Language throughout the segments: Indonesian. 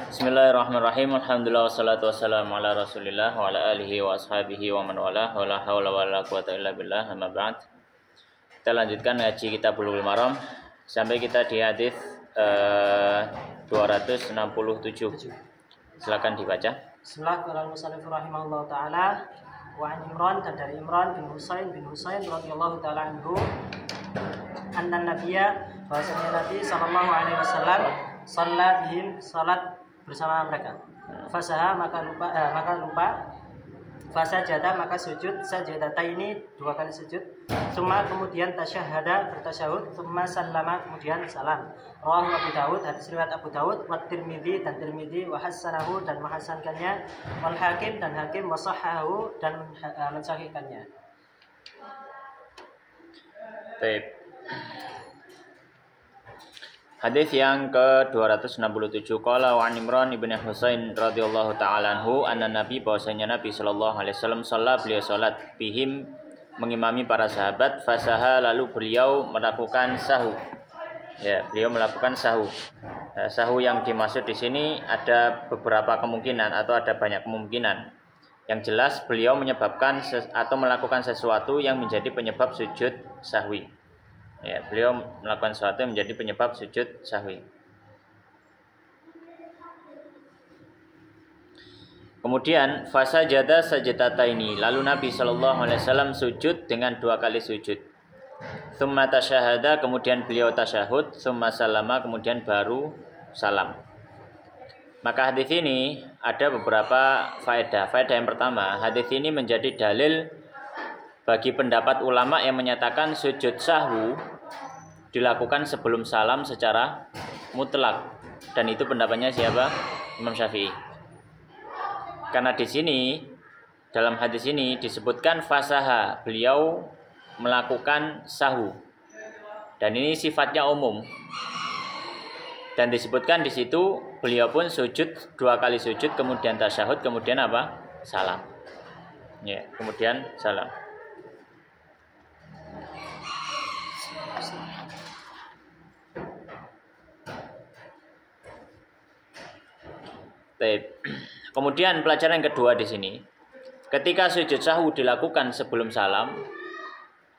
Bismillahirrahmanirrahim. Alhamdulillah wassalatu wassalamu ala Rasulillah wa ala alihi wa ashabihi wa man walah. Wa la haula wa la quwata illa billah. Amma ba'd. Kita lanjutkan ngaji kitab Bulughul Maram sampai kita di hadis 267. Silakan dibaca. Bismillahirrahmanirrahim. Rahimahullah taala wa an Imran, dan dari Imran bin Husain radhiyallahu taala anhu, anna nabiyya, bahwasanya Nabi sallallahu alaihi wasallam shalla bihim, salat bersama mereka. Fasaha, maka lupa. Fasajada, maka sujud. Sajadataini, dua kali sujud. Summa, kemudian tasyahada, bertasyahud. Summa sallama, kemudian salam. Rawahu Abu Dawud, hadis riwayat Abu Dawud. Wa Tirmidzi, dan Tirmidzi. Wa hassanahu, dan menghasankannya. Wal Hakim, dan Hakim. Wa sahhahu, dan mensahihkannya. Baik. Hadis yang ke-267, qala wa Imran ibn Husain radhiyallahu taala anhu, anna Nabi, bahwasanya Nabi sallallahu alaihi wasallam beliau salat bihim, mengimami para sahabat. Fasaha, lalu beliau melakukan sahu. Ya, beliau melakukan sahu. Sahu yang dimaksud di sini ada beberapa kemungkinan atau ada banyak kemungkinan. Yang jelas beliau menyebabkan atau melakukan sesuatu yang menjadi penyebab sujud sahwi. Ya, beliau melakukan sesuatu yang menjadi penyebab sujud sahwi. Kemudian fasajada sajdatataini, lalu Nabi sallallahu alaihi wasallam sujud dengan dua kali sujud. Tsumma tasyahada, kemudian beliau tasyahud. Tsumma salama, kemudian baru salam. Maka hadis ini ada beberapa faedah. Faedah yang pertama, hadis ini menjadi dalil bagi pendapat ulama yang menyatakan sujud sahwu dilakukan sebelum salam secara mutlak, dan itu pendapatnya siapa? Imam Syafi'i. Karena di sini dalam hadis ini disebutkan fasaha, beliau melakukan sahu, dan ini sifatnya umum, dan disebutkan di situ beliau pun sujud dua kali sujud, kemudian tasyahud, kemudian apa? Salam. Ya, kemudian salam. Baik. Kemudian pelajaran yang kedua di sini, ketika sujud sahwu dilakukan sebelum salam,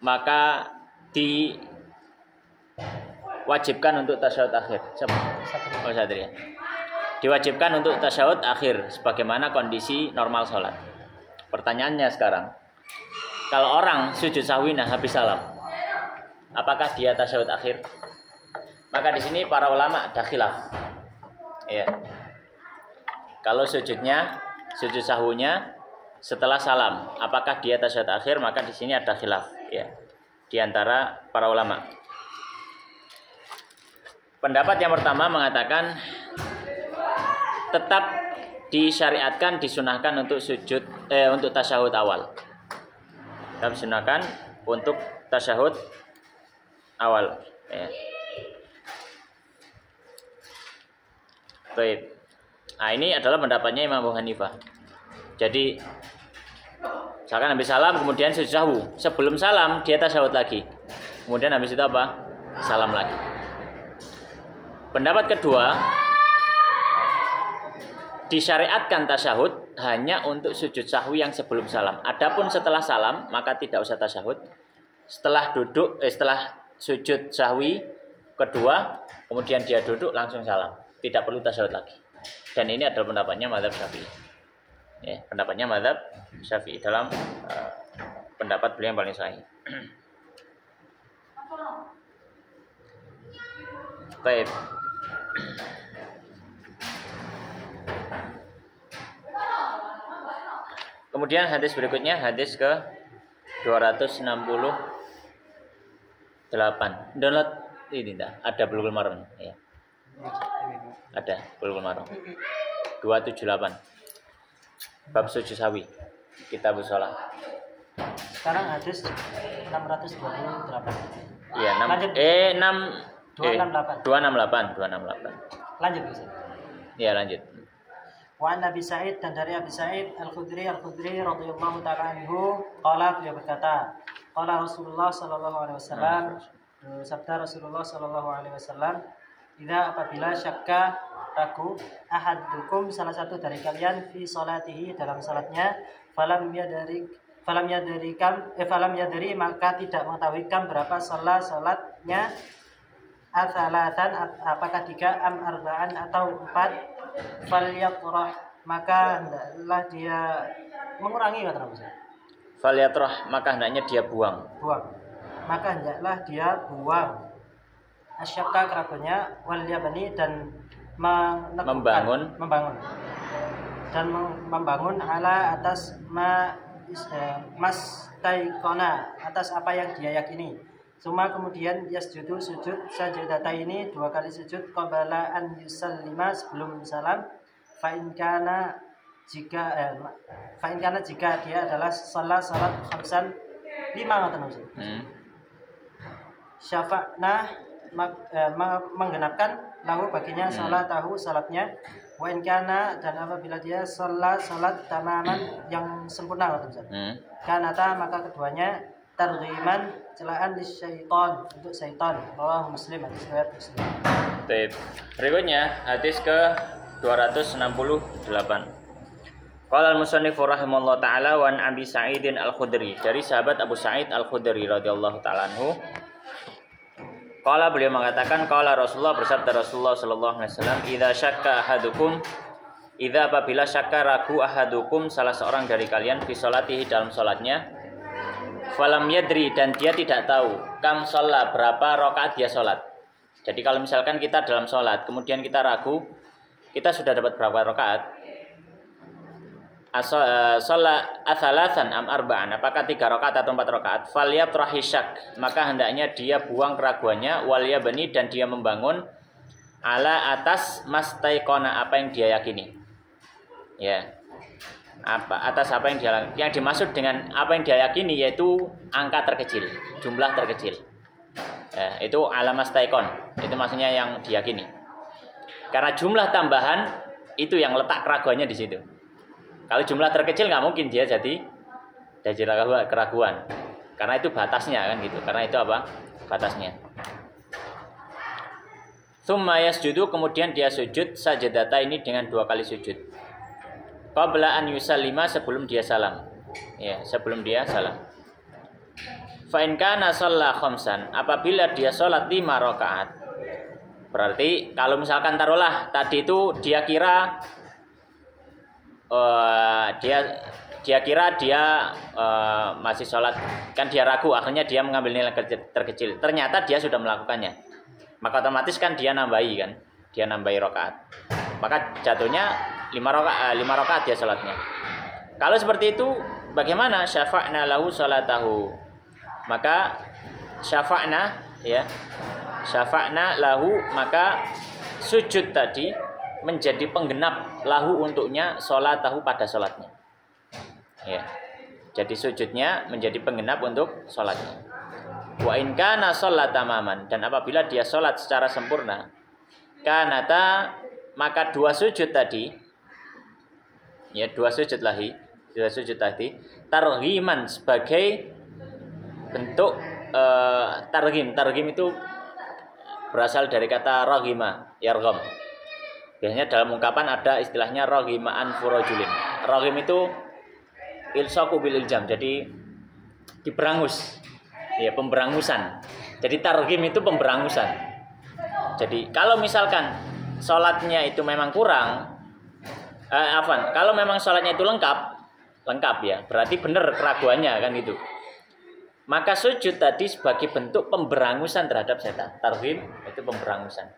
maka diwajibkan untuk tasyahud akhir. Oh, Satria. Diwajibkan untuk tasyahud akhir sebagaimana kondisi normal sholat. Pertanyaannya sekarang, kalau orang sujud sahwi habis salam, apakah dia tasyahud akhir? Maka di sini para ulama ada khilaf. Ya. Kalau sujud sahwunya setelah salam, apakah dia tasyahud akhir? Maka di sini ada khilaf, ya, di antara para ulama. Pendapat yang pertama mengatakan tetap disyariatkan, disunahkan untuk untuk tasyahud awal. Tetap disunahkan untuk tasyahud awal. Ya. Baik. Nah, ini adalah pendapatnya Imam Abu Hanifah. Jadi misalkan habis salam kemudian sujud sahwu, sebelum salam dia tasyahud lagi, kemudian habis itu apa? Salam lagi. Pendapat kedua, disyariatkan tasyahud hanya untuk sujud sahwi yang sebelum salam. Adapun setelah salam maka tidak usah tasyahud. Setelah sujud sahwi kedua, kemudian dia duduk langsung salam, tidak perlu tasyahud lagi. Dan ini adalah pendapatnya mazhab Syafi'i. Ya, pendapatnya mazhab Syafi'i dalam pendapat beliau yang paling sahih. Baik. Kemudian hadis berikutnya, hadis ke 268. Download ini ada Bulughul Maram, ya. Ada Bulughul Maram 278 bab sujud sahwi, kitab shalah. Sekarang hadis 628. Iya, 268. Lanjut bisa. Iya, lanjut. Wa an Nabi Sa'id, dan dari Abi Sa'id Al-Khudri radhiyallahu ta'ala anhu, qala, beliau berkata, qala Rasulullah sallallahu alaihi wasallam, sabda Rasulullah sallallahu alaihi wasallam, idza apabila syakka ragu ahadukum salah satu dari kalian fi salatihi dalam salatnya falam yadri maka tidak mengetahui kam berapa salatnya atsalatan apakah 3 am arba'an atau 4 falyatrah maka hendaklah dia mengurangi kata Nabi. Falyatrah maka hendaknya dia buang. Maka hendaklah dia buang. Asyakka keraguannya wal yabani dan membangun dan membangun ala atas mas taikona atas apa yang dia yakini. Cuma kemudian yasjudu sujud sajadata ini 2 kali sujud qabla an yusallima sebelum salam fa in kana jika dia adalah salat khamsan 5 kata Nabi. Syafa'na menggenapkan lahu baginya salatnya wa in kana dan apabila dia salat tamaman yang sempurna kata Nabi. Kanata maka keduanya targhiman celaan lisyaitan untuk syaitan. Rawahu Muslim hadis riwayat Muslim. Baik. Berikutnya hadis ke 268. Qala al-musannif rahimahullah taala wa an Abi Sa'idin Al-Khudri dari sahabat Abu Sa'id Al-Khudri radhiyallahu taala anhu. Qala beliau mengatakan qala Rasulullah bersabda Rasulullah sallallahu alaihi wasallam idza apabila syakka ragu ahadukum salah seorang dari kalian fi sholatihi dalam salatnya falam yadri dan dia tidak tahu kam sholat berapa rakaat dia sholat. Jadi kalau misalkan kita dalam sholat kemudian kita ragu kita sudah dapat berapa rakaat, sholat atsalatan am arba'an apakah 3 rakaat atau 4 rakaat, falyatrahi syak maka hendaknya dia buang keraguannya wal yabni dan dia membangun ala atas mastaiqona apa yang dia yakini. Ya. Atas apa yang dimaksud dengan apa yang dia yakini yaitu angka terkecil, jumlah terkecil. Ya, itu alamastaikon, itu maksudnya yang diyakini. Karena jumlah tambahan itu yang letak keraguannya di situ. Kalau jumlah terkecil nggak mungkin dia jadi keraguan. Karena itu batasnya kan gitu. Karena itu apa? Batasnya. Tsumma yasjudu kemudian dia sujud sajadata ini dengan 2 kali sujud. Qabla an yusallima sebelum dia salam. Ya, sebelum dia salam. Fa in kana shalla khamsan apabila dia salat 5 rakaat. Berarti kalau misalkan taruhlah tadi itu dia kira masih sholat kan dia ragu akhirnya dia mengambil nilai terkecil ternyata dia sudah melakukannya maka otomatis kan dia nambahi rakaat maka jatuhnya 5 rakaat dia sholatnya. Kalau seperti itu bagaimana syafa'na lahu sholatahu maka syafa'na lahu maka sujud tadi menjadi penggenap lahu untuknya sholatahu pada sholatnya. Ya. Jadi sujudnya menjadi penggenap untuk sholatnya. Wa in kana sholat tamaman dan apabila dia sholat secara sempurna kanata maka 2 sujud tadi ya 2 sujud tadi targhiman sebagai bentuk targhim itu berasal dari kata raghima yargham. Biasanya dalam ungkapan ada istilahnya raghimaan furajulin. Raghim itu ilsaku bil iljam. Jadi diberangus. Ya, pemberangusan. Jadi targhim itu pemberangusan. Jadi kalau misalkan sholatnya itu memang kurang kalau memang sholatnya itu lengkap ya. Berarti benar keraguannya kan gitu. Maka sujud tadi sebagai bentuk pemberangusan terhadap setan. Targhim itu pemberangusan.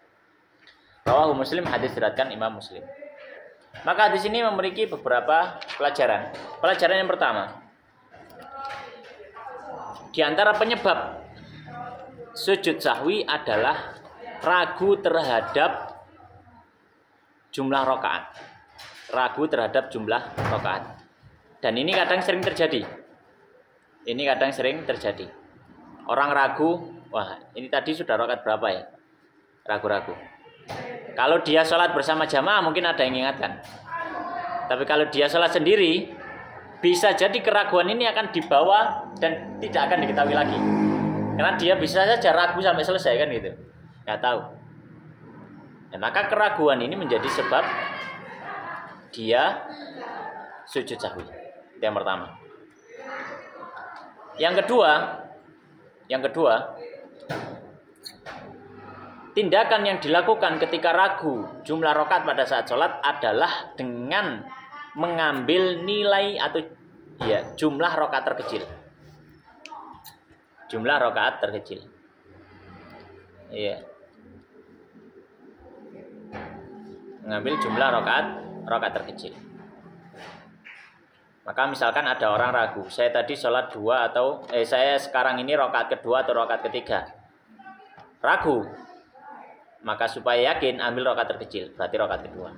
Rawahu Muslim hadis diriwayatkan Imam Muslim. Maka hadis ini memiliki beberapa pelajaran. Pelajaran yang pertama, di antara penyebab sujud sahwi adalah ragu terhadap jumlah rakaat. Ragu terhadap jumlah rakaat. Dan ini kadang sering terjadi. Orang ragu, wah ini tadi sudah rakaat berapa ya? Ragu-ragu. Kalau dia sholat bersama jamaah mungkin ada yang ingatkan. Tapi kalau dia sholat sendiri, bisa jadi keraguan ini akan dibawa dan tidak akan diketahui lagi. Karena dia bisa saja ragu sampai selesai kan gitu. Nggak tahu. Nah, maka keraguan ini menjadi sebab dia sujud sahwi. Itu yang pertama. Yang kedua, tindakan yang dilakukan ketika ragu jumlah rakaat pada saat sholat adalah dengan mengambil nilai atau jumlah rakaat terkecil. Jumlah rakaat terkecil. Iya. Mengambil jumlah rakaat terkecil. Maka misalkan ada orang ragu, saya tadi sholat 2 atau saya sekarang ini rakaat kedua atau rakaat ketiga. Ragu. Maka supaya yakin ambil rakaat terkecil, berarti rakaat kedua.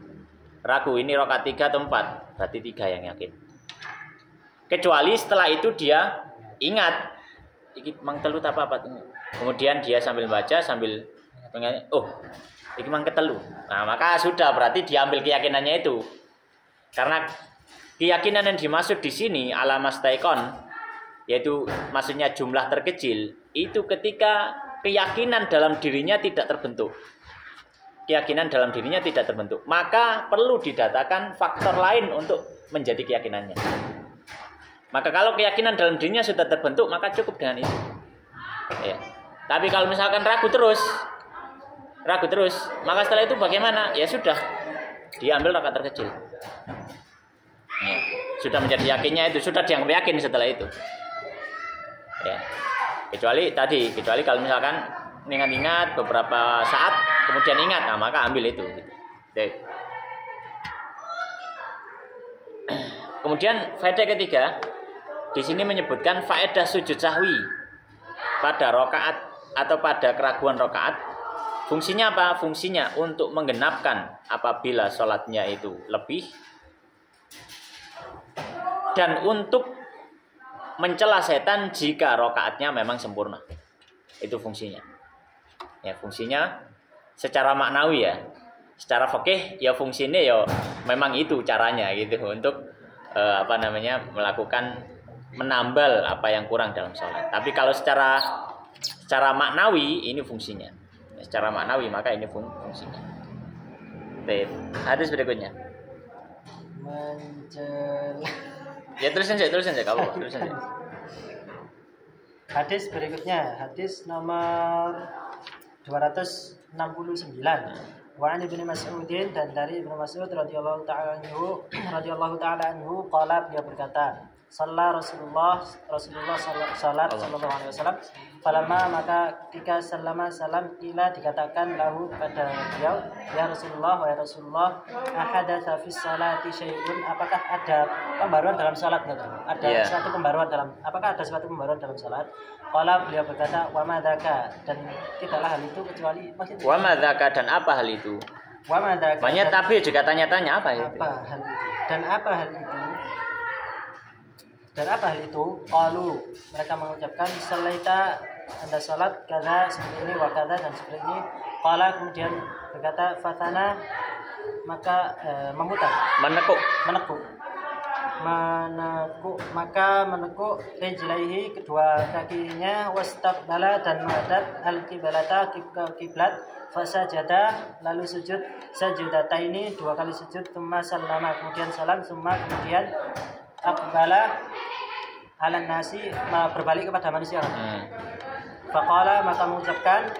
Ragu ini rakaat 3 atau 4, berarti 3 yang yakin. Kecuali setelah itu dia ingat, iki mang telu apa. Kemudian dia sambil baca sambil pengen, oh, iki mang ketelu. Nah, maka sudah berarti diambil keyakinannya itu. Karena keyakinan yang dimaksud di sini alamastaikon, yaitu maksudnya jumlah terkecil, itu ketika keyakinan dalam dirinya tidak terbentuk. Keyakinan dalam dirinya tidak terbentuk, maka perlu didatakan faktor lain untuk menjadi keyakinannya. Maka kalau keyakinan dalam dirinya sudah terbentuk, maka cukup dengan itu. Ya. Tapi kalau misalkan ragu terus, maka setelah itu bagaimana? Ya sudah, diambil rakaat terkecil. Ya. Sudah menjadi yakinnya itu, sudah dianggap yakin setelah itu. Ya. Kecuali kalau misalkan ingat-ingat beberapa saat kemudian ingat, nah maka ambil itu. Kemudian faedah ketiga di sini menyebutkan faedah sujud sahwi pada rakaat atau pada keraguan rakaat. Fungsinya apa? Fungsinya untuk menggenapkan apabila sholatnya itu lebih, dan untuk mencela setan jika rakaatnya memang sempurna. Itu fungsinya. Ya, fungsinya secara maknawi ya. Secara fikih ya fungsinya ya memang itu caranya gitu untuk melakukan menambal apa yang kurang dalam sholat. Tapi kalau secara maknawi ini fungsinya. Secara maknawi maka ini fungsinya. Baik, hadis berikutnya. Ya terusin saja kamu. Hadis berikutnya, hadis nomor 269. Wa an Ibnu Mas'udin, dan dari Ibnu Mas'ud radhiyallahu ta'ala anhu qala, dia berkata, Salat Rasulullah sallallahu alaihi wasallam. Falamma, maka ketika salam ila dikatakan lahu kepada beliau, ya Rasulullah, wa ya Rasulullah, ahadatsa fis salati syai'un, apakah ada pembaruan dalam salat? Apakah ada suatu pembaruan dalam salat? Qala, beliau berkata, wa madzaka, dan tidaklah hal itu kecuali wa madzaka, dan apa hal itu? Wa madzaka. Banyak tapi juga tanya-tanya apa itu? Dan apa hal itu? Qalu, mereka mengucapkan, salaita, anda salat kada seperti ini, wa kada, dan seperti ini. Qala, kemudian berkata, fatana, maka memutar, menekuk rijlaihi, kedua kakinya, wastaqbala, dan menghadap al-qiblata, kiblat, fasajada, lalu sujud sajudataini, 2 kali sujud, tsumma sallama, kemudian salam, tsumma, kemudian aqbala ala nasi, berbalik kepada manusia. Faqala, maka mengucapkan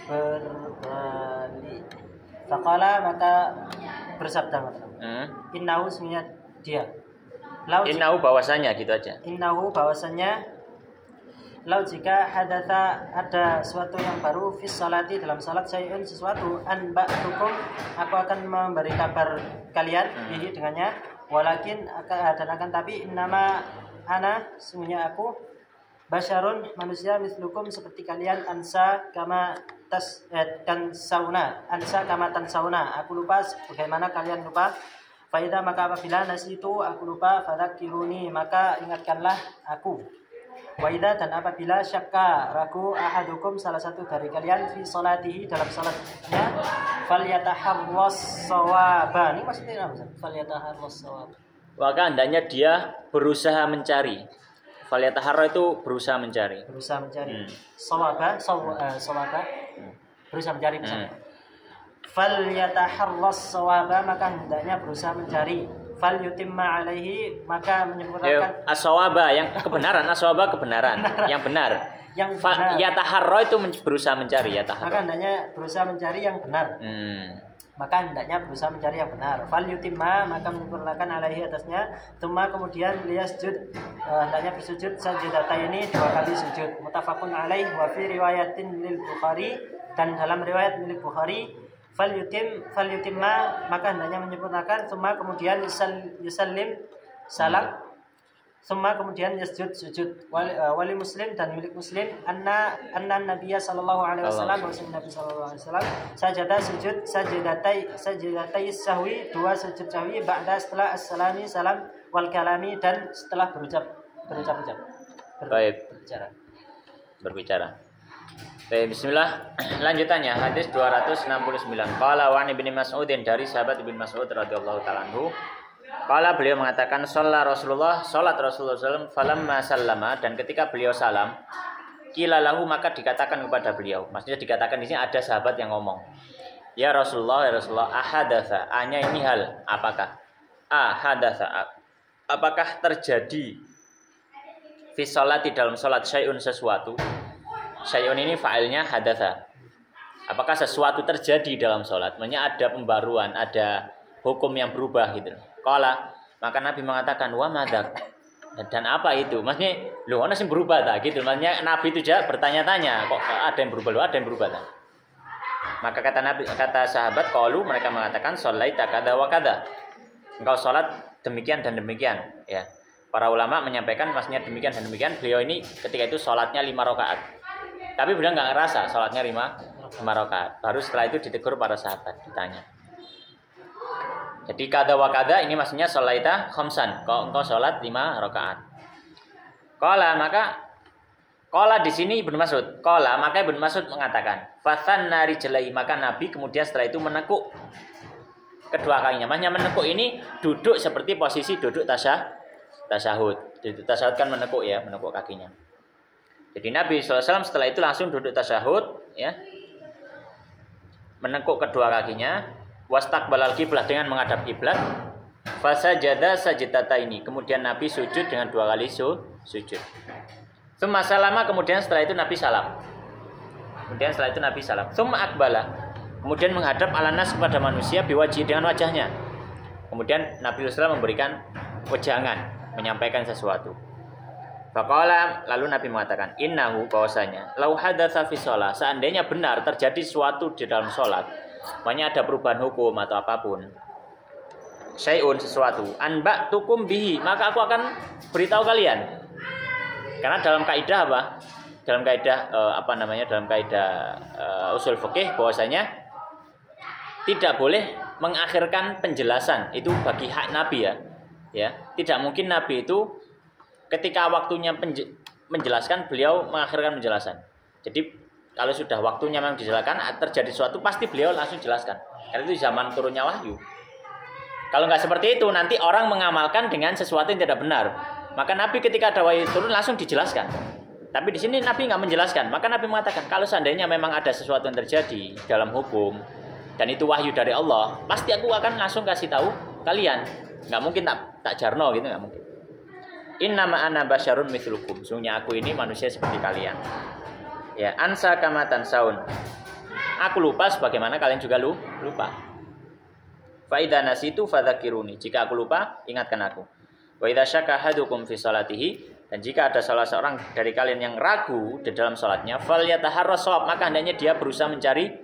berbalik. Faqala, maka bersabda, innahu, semuanya dia. Innahu, bahwasanya, gitu aja. Innahu, bahwasanya, lau jika hadatha, ada sesuatu yang baru, fis salati, dalam salat, syai'un, sesuatu, an ba'dukum, aku akan memberi kabar kalian ini dengannya. Walakin, dan akan tapi, innama ana, semuanya aku, basyarun, manusia, mislukum, seperti kalian, ansa kama tansauna, aku lupa bagaimana kalian lupa. Faida, maka apabila nasitu, aku lupa, fadzakiruni, maka ingatkanlah aku. Waida, dan apabila syakka, ragu, ahadukum, salah satu dari kalian, fi salatihi, dalam salatnya, falyataharras shawaba. Ini maksudnya apa? Falyataharras shawaba. Maka hendaknya dia berusaha mencari. Falyataharra itu berusaha mencari. Shawaba, berusaha mencari misalnya. falyataharras shawaba, maka hendaknya berusaha mencari. Falyutimma alaihi, maka menyempurnakan. As-shawaba yang kebenaran, as-shawaba kebenaran, yang benar. Yang benar. Yataharra itu berusaha mencari, yataharra. Maka hendaknya berusaha mencari yang benar. Maka hendaknya berusaha mencari yang benar. Falyutimma, maka menyempurnakan alaihi atasnya. Tsumma kemudian liyasjud, hendaknya bersujud sajudataini, 2 kali sujud. Muttafaqun alaih wa fi riwayatin lil Bukhari, dan dalam riwayat milik Bukhari, falyutimma, maka hendaknya menyempurnakan. Tsumma kemudian yusallim, salam. Tsumma kemudian yasjud, sujud. Wali Muslim, dan milik Muslim, anna Nabiya sallallahu alaihi wasallam, Nabi sallallahu alaihi wasallam sajada, sujud sajidatai sahwi, 2 sujud sahwi, ba'da, setelah as-salami, salam, wal kalami, dan setelah berucap-ucap. Berbicara. Baik, bismillah. Lanjutannya hadis 269. Qala wa Ibnu Mas'udin, dari sahabat Ibnu Mas'ud radhiyallahu taala anhu. Qala, beliau mengatakan salat Rasulullah sallallahu falamma sallama, dan ketika beliau salam, qila lahu, maka dikatakan kepada beliau. Maksudnya dikatakan di sini ada sahabat yang ngomong. Ya Rasulullah, ahadatsa, hanya ini hal, apakah? Ahadatsa, apakah terjadi fi sholati, dalam salat, syai'un, sesuatu. Syai'un ini fa'ilnya hadatsa. Apakah sesuatu terjadi dalam sholat? Maksudnya ada pembaruan, ada hukum yang berubah gitu. Qala, maka Nabi mengatakan wa madak. Dan apa itu? Maksudnya, loh, ana sing berubah tak gitu. Maksudnya Nabi itu juga bertanya-tanya, kok ada yang berubah, loh, ada yang berubah tak? Maka kata Nabi, kata sahabat, qalu, mereka mengatakan sholaita kada wa kada. Engkau sholat demikian dan demikian, ya. Para ulama menyampaikan maksudnya demikian dan demikian. Beliau ini ketika itu sholatnya 5 rakaat. Tapi beliau nggak ngerasa sholatnya 5 rakaat. Baru setelah itu ditegur para sahabat, ditanya. Jadi kada wa kada ini maksudnya sholaita khamsan. Engkau sholat 5 rakaat. Qala di sini Ibnu Mas'ud. Qala, maka Ibnu Mas'ud mengatakan, fathanna rijlai, maka Nabi kemudian setelah itu menekuk kedua kakinya. Maksudnya menekuk ini duduk seperti posisi duduk tasyahud. Duduk tasyahud kan menekuk ya, menekuk kakinya. Jadi Nabi SAW setelah itu langsung duduk tasyahud, ya, menekuk kedua kakinya, wastaqbalal qiblah, dengan menghadap kiblat, fasajada sajdatataini, kemudian Nabi sujud dengan 2 kali sujud. Tsumma salama, kemudian setelah itu Nabi salam. Tsumma aqbala, kemudian menghadap alanas kepada manusia, biwajhi, dengan wajahnya. Kemudian Nabi SAW memberikan wejangan, menyampaikan sesuatu. Faqala, lalu Nabi mengatakan, innahu, bahwasanya lau hadatsa fi shalah, seandainya benar terjadi sesuatu di dalam salat, maknanya ada perubahan hukum atau apapun, syai'un, sesuatu, anba'tukum bihi, maka aku akan beritahu kalian. Karena dalam kaidah apa? Dalam kaidah dalam kaidah usul fikih bahwasanya tidak boleh mengakhirkan penjelasan. Itu bagi hak Nabi, ya. Ya, tidak mungkin Nabi itu ketika waktunya menjelaskan, beliau mengakhirkan penjelasan. Jadi kalau sudah waktunya memang dijelaskan, terjadi sesuatu, pasti beliau langsung jelaskan. Karena itu zaman turunnya wahyu. Kalau nggak seperti itu, nanti orang mengamalkan dengan sesuatu yang tidak benar. Maka Nabi ketika ada wahyu turun langsung dijelaskan. Tapi di sini Nabi nggak menjelaskan. Maka Nabi mengatakan, kalau seandainya memang ada sesuatu yang terjadi dalam hukum dan itu wahyu dari Allah, pasti aku akan langsung kasih tahu kalian. Nggak mungkin tak jarno gitu, nggak mungkin. Innama ana basyarun mithlukum, sungguhnya aku ini manusia seperti kalian. Ya, ansa kama tansaun. Aku lupa sebagaimana kalian juga lupa. Fa idza nasitu fadzakiruni, jika aku lupa ingatkan aku. Wa idza syakka ahadukum fi salatihi, dan jika ada salah seorang dari kalian yang ragu di dalam salatnya, falyataharras shawab, maka hendaknya dia berusaha mencari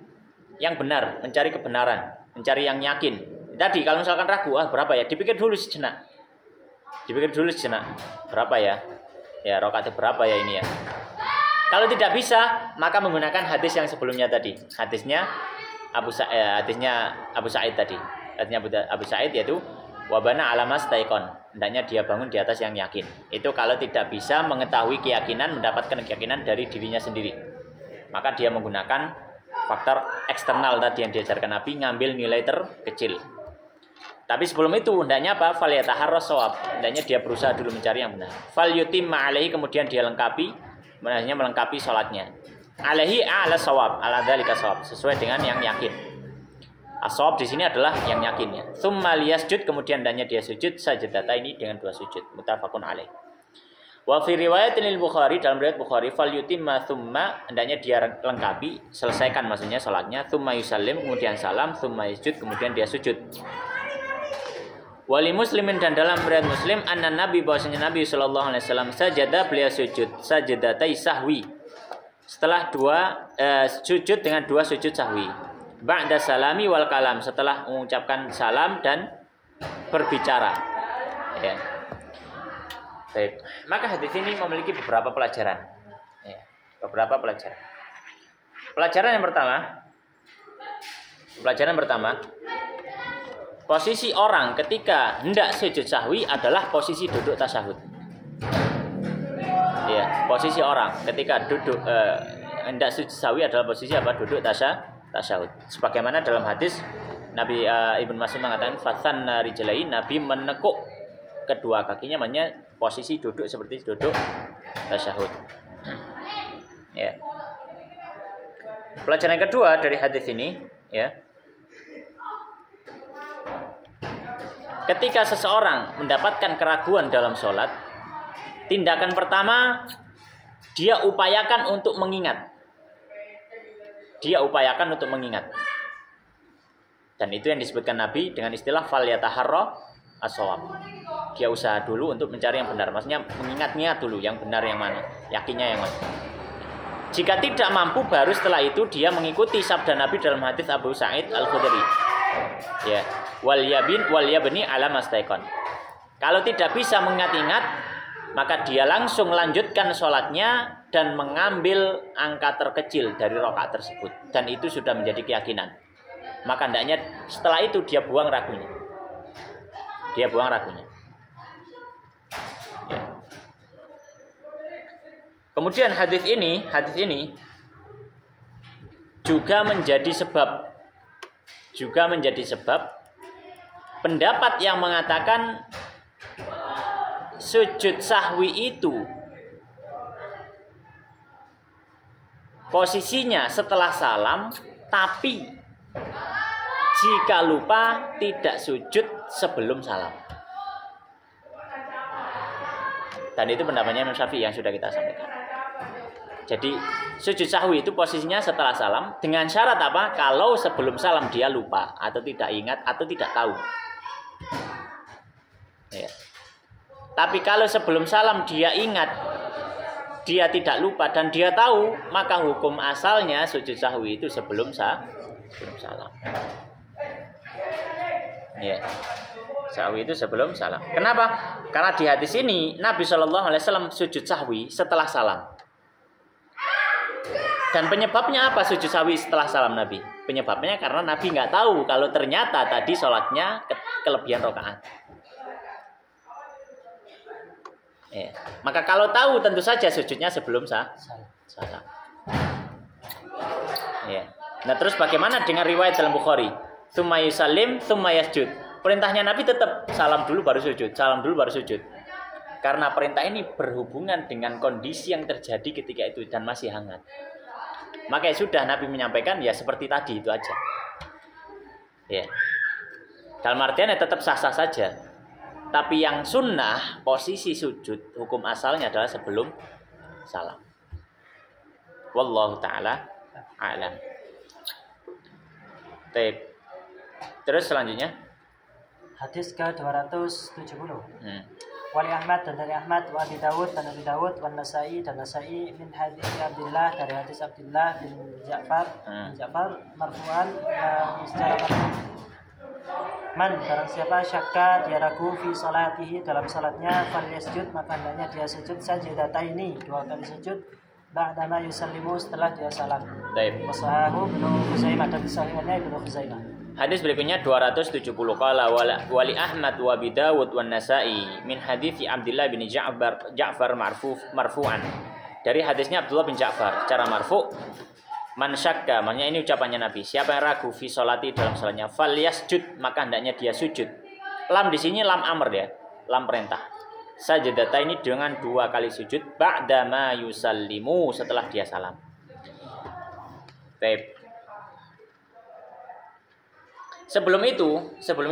yang benar, mencari kebenaran, mencari yang yakin. Tadi kalau misalkan ragu, berapa ya? Dipikir dulu sejenak. Berapa ya? Ya, rakaat berapa ya ini ya? Kalau tidak bisa, maka menggunakan hadis yang sebelumnya tadi. Hadisnya Abu Sa'id tadi. Hadisnya Abu Sa'id yaitu wabana alamas taikon. Hendaknya dia bangun di atas yang yakin. Itu kalau tidak bisa mengetahui keyakinan, mendapatkan keyakinan dari dirinya sendiri. Maka dia menggunakan faktor eksternal tadi yang diajarkan Nabi, ngambil nilai terkecil. Tapi sebelum itu hendaknya apa? Falyataharras shawab. Hendaknya dia berusaha dulu mencari yang benar. Falyutimma alaihi, kemudian dia melengkapi salatnya. Alaihi ala shawab, ala dzalika shawab, sesuai dengan yang yakin. As-shawab di sini adalah yang yakin ya. Tsumma liyasjud, kemudian hendaknya dia sujud sajdatah ini dengan 2 sujud. Muttafaqun alaih. Wa fi riwayatin Bukhari, dalam riwayat Bukhari, fal yutimma tsumma, hendaknya dia lengkapi, selesaikan maksudnya salatnya, tsumma yusallim, kemudian salam, tsumma yasjud, kemudian dia sujud. Wali Muslimin, dan dalam riwayat Muslim, anna Nabi, bahwasanya Nabi sallallahu alaihi wasallam sajada, beliau sujud sajdatai sahwi. Setelah sujud dengan 2 sujud sahwi. Ba'da salami wal kalam, setelah mengucapkan salam dan berbicara. Ya. Baik. Maka hadis ini memiliki beberapa pelajaran. Ya. Beberapa pelajaran. Pelajaran yang pertama, posisi orang ketika hendak sujud sahwi adalah posisi duduk tasyahud. Ya, posisi orang ketika duduk hendak sujud sahwi adalah posisi apa? Duduk tasyahud. Sebagaimana dalam hadis Nabi Ibnu Mas'ud mengatakan fathanna rijlain, Nabi menekuk kedua kakinya, maknanya posisi duduk seperti duduk tasyahud. Ya. Pelajaran yang kedua dari hadis ini, ya. Ketika seseorang mendapatkan keraguan dalam sholat, tindakan pertama dia upayakan untuk mengingat. Dan itu yang disebutkan Nabi dengan istilah fal yataharra as-shawab. Dia usaha dulu untuk mencari yang benar. Maksudnya mengingat-ingat dulu yang benar yang mana, yakinnya yang mana. Jika tidak mampu, baru setelah itu dia mengikuti sabda Nabi dalam hadis Abu Sa'id Al-Khudri. Ya, wal yabni ala mastaiqon. Kalau tidak bisa mengingat-ingat, maka dia langsung lanjutkan sholatnya dan mengambil angka terkecil dari rakaat tersebut. Dan itu sudah menjadi keyakinan. Maka hendaknya setelah itu dia buang ragunya. Ya. Kemudian hadis ini juga menjadi sebab pendapat yang mengatakan sujud sahwi itu posisinya setelah salam, tapi jika lupa tidak sujud sebelum salam. Dan itu pendapatnya Imam Syafi'i yang sudah kita sampaikan. Jadi sujud sahwi itu posisinya setelah salam, dengan syarat apa? Kalau sebelum salam dia lupa atau tidak ingat atau tidak tahu. Ya. Tapi kalau sebelum salam dia ingat, dia tidak lupa dan dia tahu, maka hukum asalnya sujud sahwi itu sebelum salam. Ya. Sahwi itu sebelum salam. Kenapa? Karena di hadis ini Nabi Shallallahu Alaihi Wasallam sujud sahwi setelah salam. Dan penyebabnya apa sujud sahwi setelah salam Nabi? Penyebabnya karena Nabi nggak tahu kalau ternyata tadi sholatnya kelebihan rakaat. Ya. Maka kalau tahu tentu saja sujudnya sebelum salam. Ya. Nah terus bagaimana dengan riwayat dalam Bukhari? Tsumma yusallim, tsumma yasjud. Perintahnya Nabi tetap salam dulu baru sujud. Karena perintah ini berhubungan dengan kondisi yang terjadi ketika itu dan masih hangat. Maka ya sudah Nabi menyampaikan ya seperti tadi itu aja. Ya. Dalam artian ya tetap sah-sah saja. Tapi yang sunnah posisi sujud hukum asalnya adalah sebelum salam. Wallahu taala a'lam. Terus selanjutnya hadis ke-270. Wali Ahmad dan dari Ahmad, wa Abi Dawud dan Abi Dawud, wa Nasai dan Nasai min hadis Abdullah dari hadis Abdullah bin Ja'far marfu'an secara marfu'. Man barang siapa syakka dia ragu fi salatihi dalam salatnya falyasjud maka hendaknya dia sujud sajdataini 2 kali sujud ba'dama yusallimu setelah dia salam. Baik. Wasahahu Ibnu Khuzaimah dan sahihnya Ibnu Khuzaimah. Hadis berikutnya 270 qala wali Ahmad wa Abi Dawud wa Nasai min hadits Abdullah bin Ja'far marfu'an. Dari hadisnya Abdullah bin Ja'far secara marfu', man syakka, maknanya ini ucapannya Nabi, siapa yang ragu fi sholati dalam salatnya falyasjud maka hendaknya dia sujud. Lam di sini lam amr ya, lam perintah. Sajdata ini dengan 2 kali sujud ba'da ma yusallimu setelah dia salam. Baik. Sebelum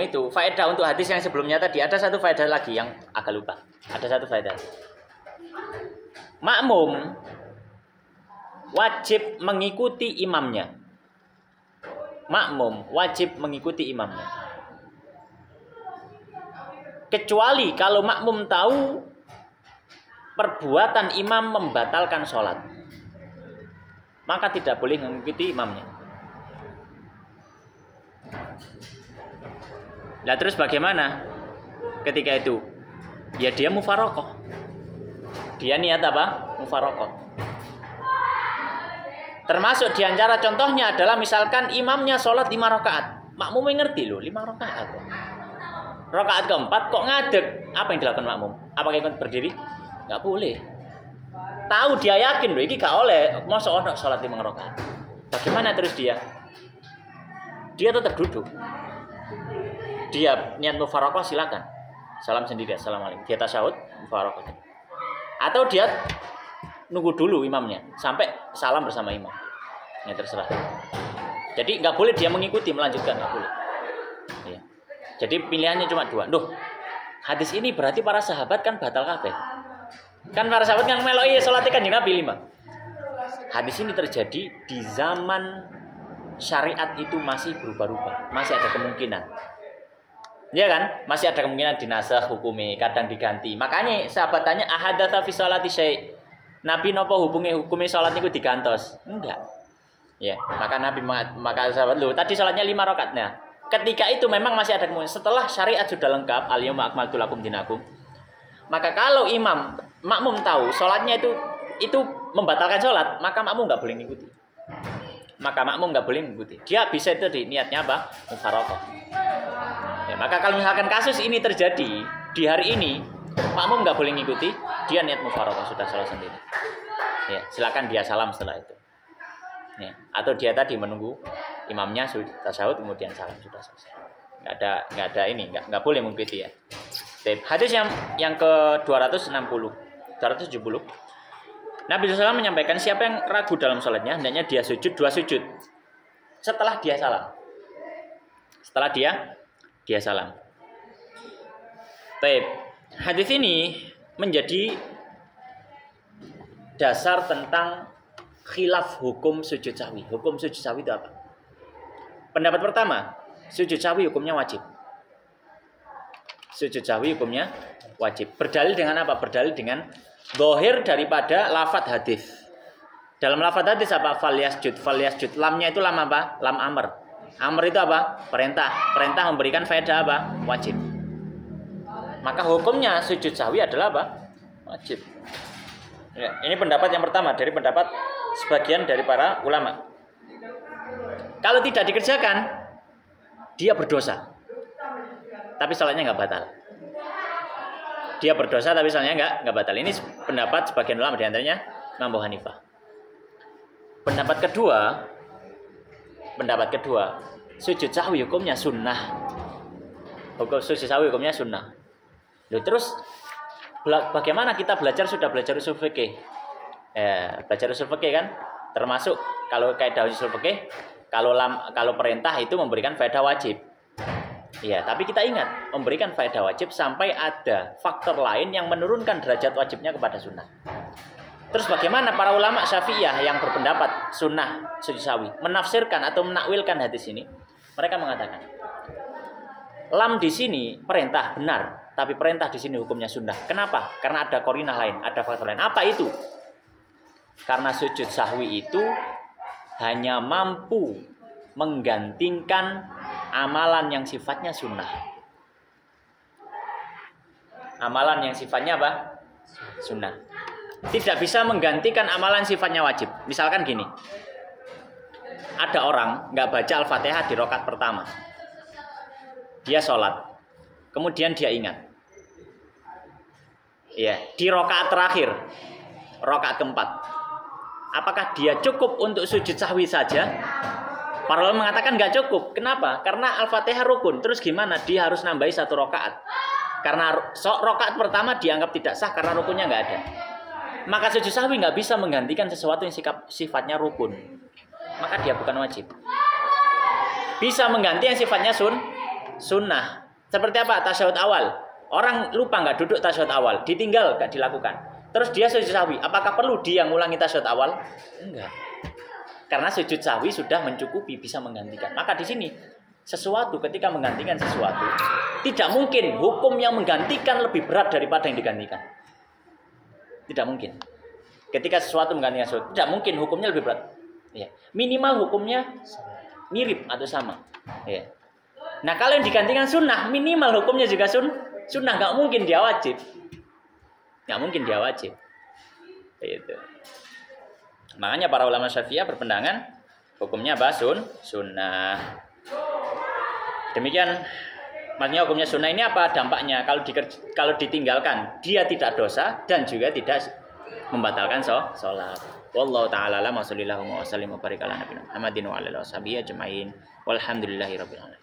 itu faedah untuk hadis yang sebelumnya tadi ada satu faedah lagi yang agak lupa. Ada satu faedah. Makmum wajib mengikuti imamnya. Makmum wajib mengikuti imamnya. Kecuali kalau makmum tahu perbuatan imam membatalkan sholat, maka tidak boleh mengikuti imamnya. Nah terus bagaimana ketika itu? Ya dia mufarokoh. Dia niat apa? Mufarokoh. Termasuk diantara contohnya adalah misalkan imamnya sholat 5 rakaat. Makmumnya ngerti loh 5 rakaat. Rakaat keempat kok ngadeg. Apa yang dilakukan makmum? Apakah ikut berdiri? Gak boleh. Tahu dia yakin loh, ini gak oleh. Masa orang sholat 5 rakaat. Bagaimana terus dia? Dia tetap duduk. Dia niat mufarokoh silakan. Salam sendiri, assalamualaikum. Dia tasyahud mufarokoh. Atau dia nunggu dulu imamnya sampai salam bersama imam. Ya terserah. Jadi nggak boleh dia mengikuti melanjutkan, nggak boleh. Ya. Jadi pilihannya cuma 2. Duh, hadis ini berarti para sahabat kan batal kabeh. Kan para sahabat yang meloi salat kan Nabi 5. Hadis ini terjadi di zaman syariat itu masih berubah-ubah, masih ada kemungkinan. Ya kan? Masih ada kemungkinan dinasakh hukumnya, kadang diganti. Makanya sahabat tanya ahadatsa fi sholati syai'. Nabi nopo hukumnya salat niku digantos? Enggak. Ya, maka sahabat lu tadi salatnya 5 rakaat. Nah, ketika itu memang masih ada kemungkinan setelah syariat sudah lengkap, al-yauma akmaltu lakum dinakum. Maka kalau imam makmum tahu salatnya itu membatalkan salat, maka makmum enggak boleh mengikuti. Dia bisa itu di niatnya apa? Mufarokoh. Ya, maka kalau misalkan kasus ini terjadi di hari ini, makmum nggak boleh ngikuti, dia niat mufarokoh sudah salah sendiri. Ya, silakan dia salam setelah itu. Ya, atau dia tadi menunggu imamnya sudah tasyahud kemudian salam sudah selesai. Nggak boleh mengikuti ya. Hadis yang ke 270. Nabi SAW menyampaikan siapa yang ragu dalam sholatnya hendaknya dia sujud 2 sujud setelah dia salam. Baik, hadis ini menjadi dasar tentang khilaf hukum sujud sahwi. Hukum sujud sahwi itu apa? Pendapat pertama, sujud sahwi hukumnya wajib. Berdalil dengan apa? Berdalil dengan zahir daripada lafadz hadis. Dalam lafadz hadis apa? Falyasjud. Lamnya itu lam apa? Lam amr. Amr itu apa? Perintah memberikan faedah apa? Wajib. Maka hukumnya sujud sahwi adalah apa? Wajib. Ya, ini pendapat yang pertama dari pendapat sebagian dari para ulama. Kalau tidak dikerjakan, dia berdosa. Tapi salatnya nggak batal. Nggak batal. Ini pendapat sebagian ulama, di antaranya Imam Abu Hanifah. Pendapat kedua, sujud sahwi hukumnya sunnah. Loh, terus bagaimana kita sudah belajar usul fikih? Belajar usul fikih kan, termasuk kalau kaidah usul fikih, kalau perintah itu memberikan faedah wajib. Ya, tapi kita ingat memberikan faedah wajib sampai ada faktor lain yang menurunkan derajat wajibnya kepada sunnah. Terus bagaimana para ulama Syafi'iyah yang berpendapat sunnah sujud sahwi menafsirkan atau menakwilkan hadis ini? Mereka mengatakan lam di sini perintah benar, tapi perintah di sini hukumnya sunnah. Kenapa? Karena ada qarinah lain, ada faktor lain. Apa itu? Karena sujud sahwi itu hanya mampu menggantikan amalan yang sifatnya sunnah. Amalan yang sifatnya apa? Sunnah. Tidak bisa menggantikan amalan sifatnya wajib. Misalkan gini, ada orang nggak baca Al-Fatihah di rakaat pertama. Dia sholat, kemudian dia ingat. Ya, di rakaat terakhir, rakaat keempat. Apakah dia cukup untuk sujud sahwi saja? Para ulama mengatakan nggak cukup. Kenapa? Karena Al-Fatihah rukun. Terus gimana? Dia harus nambahi 1 rakaat. Karena rakaat pertama dianggap tidak sah karena rukunnya nggak ada. Maka sujud sahwi nggak bisa menggantikan sesuatu yang sifatnya rukun. Maka dia bukan wajib. bisa mengganti yang sifatnya sunnah. Seperti apa? Tasyahud awal. Orang lupa nggak duduk tasyahud awal, ditinggal nggak dilakukan. Terus dia sujud sahwi. Apakah perlu dia ngulangi tasyahud awal? Enggak. Karena sujud sahwi sudah mencukupi, bisa menggantikan. Maka di sini sesuatu ketika menggantikan sesuatu, tidak mungkin hukum yang menggantikan lebih berat daripada yang digantikan. Tidak mungkin. Ketika sesuatu menggantikan sesuatu, tidak mungkin hukumnya lebih berat. Ya. Minimal hukumnya mirip atau sama. Ya. Nah kalau yang digantikan sunnah, minimal hukumnya juga sunnah. Nggak mungkin dia wajib. Nggak mungkin dia wajib. Itu. Makanya para ulama Syafi'iyah berpendangan hukumnya apa? Sunnah. Demikian, maksudnya hukumnya sunnah ini apa dampaknya? Kalau ditinggalkan, dia tidak dosa dan juga tidak membatalkan sholat. Wallahu ta'ala alam wa sallallahu wa sallim wa barik ala nabiyina Muhammadin wa ala alihi wa sahbihi ajma'in. Walhamdulillahirabbil alamin.